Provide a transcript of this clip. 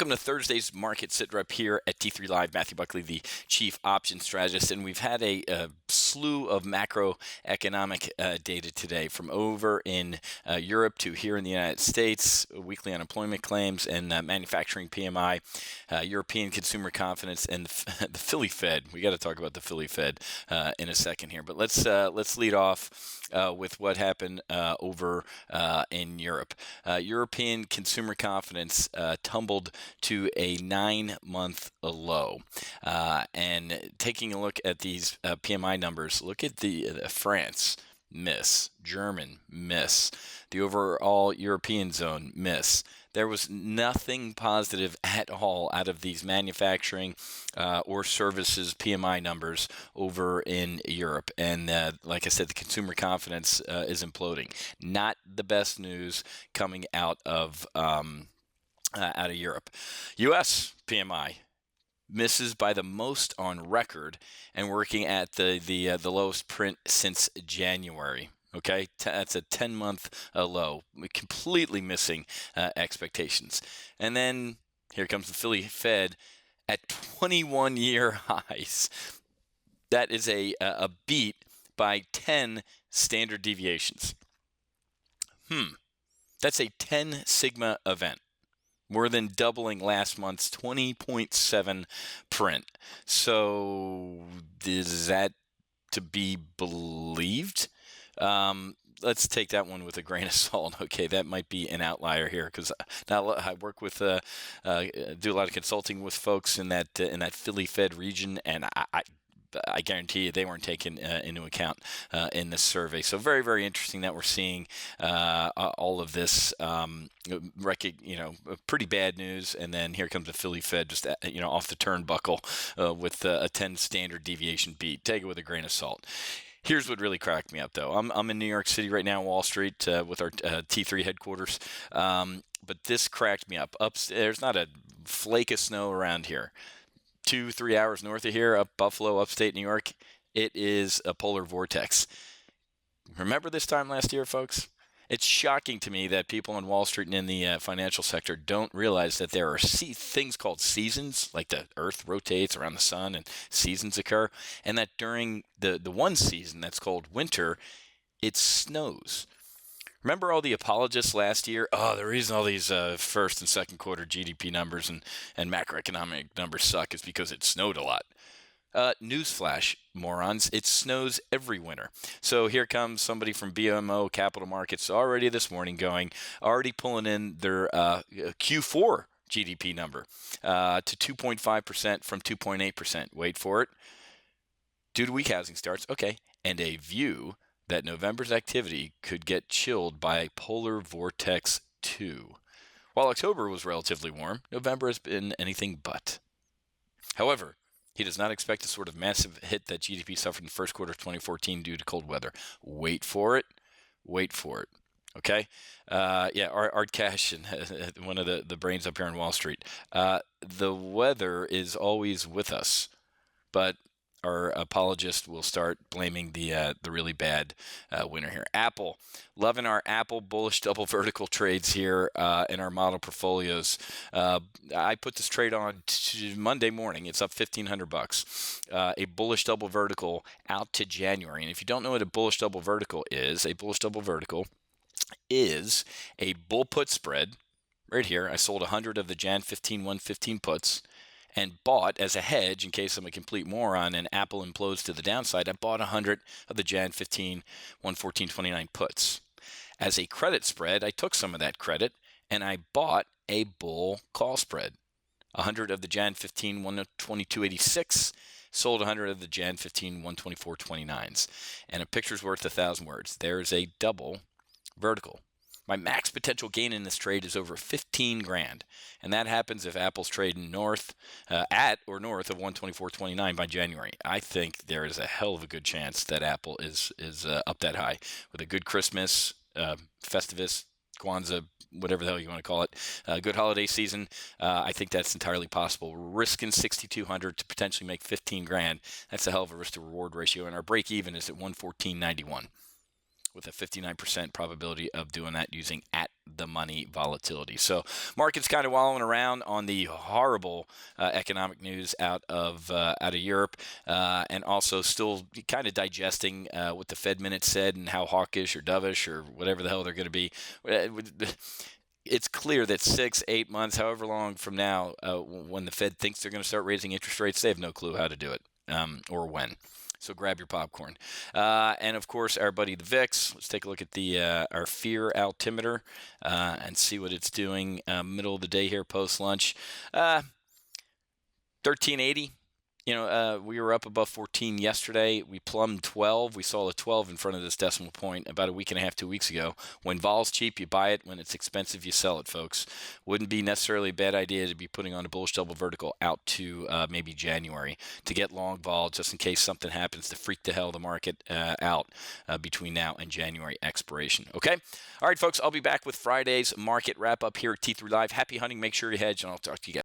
Welcome to Thursday's Market Sit Rep here at T3 Live. Matthew Buckley, the Chief Options Strategist, and we've had a slew of macroeconomic data today from over in Europe to here in the United States, weekly unemployment claims and manufacturing PMI, European consumer confidence, and the Philly Fed. We got to talk about the Philly Fed in a second here, but let's lead off with what happened over in Europe. European consumer confidence tumbled to a 9-month low. And taking a look at these PMI numbers, look at the France, miss. German, miss. The overall European zone, miss. There was nothing positive at all out of these manufacturing or services PMI numbers over in Europe. And like I said, the consumer confidence is imploding. Not the best news coming out of Europe. U.S. PMI misses by the most on record and working at the lowest print since January. Okay, that's a 10-month low, completely missing expectations. And then here comes the Philly Fed at 21-year highs. That is a beat by 10 standard deviations. That's a 10 sigma event, more than doubling last month's 20.7 print. So is that to be believed? Let's take that one with a grain of salt. Okay, that might be an outlier here because now I work with, do a lot of consulting with folks in that Philly Fed region, and I guarantee you they weren't taken into account in this survey. So very, very interesting that we're seeing all of this, pretty bad news. And then here comes the Philly Fed just, off the turnbuckle with a 10 standard deviation beat. Take it with a grain of salt. Here's what really cracked me up, though. I'm in New York City right now, Wall Street, with our T3 headquarters. But this cracked me up. There's not a flake of snow around here. 2-3 hours north of here, up Buffalo, upstate New York, it is a polar vortex. Remember this time last year, folks? It's shocking to me that people on Wall Street and in the financial sector don't realize that there are things called seasons, like the Earth rotates around the sun and seasons occur, and that during the one season that's called winter, it snows. Remember all the apologists last year? Oh, the reason all these first and second quarter GDP numbers and macroeconomic numbers suck is because it snowed a lot. Newsflash, morons, it snows every winter. So here comes somebody from BMO Capital Markets already this morning already pulling in their Q4 GDP number to 2.5% from 2.8%. Wait for it. Due to weak housing starts, okay, and a view that November's activity could get chilled by polar vortex 2. While October was relatively warm, November has been anything but. However, he does not expect the sort of massive hit that GDP suffered in the first quarter of 2014 due to cold weather. Wait for it. Okay? Art Cash, one of the brains up here on Wall Street. The weather is always with us, but our apologist will start blaming the really bad winter here. Apple, loving our Apple bullish double vertical trades here in our model portfolios. I put this trade on Monday morning. It's up $1,500. A bullish double vertical out to January. And if you don't know what a bullish double vertical is a bull put spread. Right here, I sold 100 of the Jan 15 115 puts. And bought as a hedge, in case I'm a complete moron and Apple implodes to the downside, I bought 100 of the Jan 15, 114.29 puts. As a credit spread, I took some of that credit and I bought a bull call spread. 100 of the Jan 15, 122.86, sold 100 of the Jan 15, 124.29s. And a picture's worth 1,000 words. There's a double vertical. My max potential gain in this trade is over $15,000, and that happens if Apple's trading at or north of 124.29 by January. I think there is a hell of a good chance that Apple is up that high with a good Christmas, Festivus, Kwanzaa, whatever the hell you want to call it, good holiday season. I think that's entirely possible. Risking 6,200 to potentially make $15,000. That's a hell of a risk to reward ratio, and our break even is at 114.91. With a 59% probability of doing that using at the money volatility. So market's kind of wallowing around on the horrible economic news out of Europe, and also still kind of digesting what the Fed minutes said and how hawkish or dovish or whatever the hell they're going to be. It's clear that 6-8 months, however long from now, when the Fed thinks they're going to start raising interest rates, they have no clue how to do it or when. So grab your popcorn. And, of course, our buddy the VIX. Let's take a look at our fear altimeter and see what it's doing middle of the day here post-lunch. 1380. We were up above 14 yesterday. We plumbed 12. We saw a 12 in front of this decimal point about a week and a half, 2 weeks ago. When vol's cheap, you buy it. When it's expensive, you sell it, folks. Wouldn't be necessarily a bad idea to be putting on a bullish double vertical out to maybe January to get long vol just in case something happens to freak the hell the market out between now and January expiration. Okay? All right, folks, I'll be back with Friday's market wrap-up here at T3 Live. Happy hunting. Make sure you hedge, and I'll talk to you guys.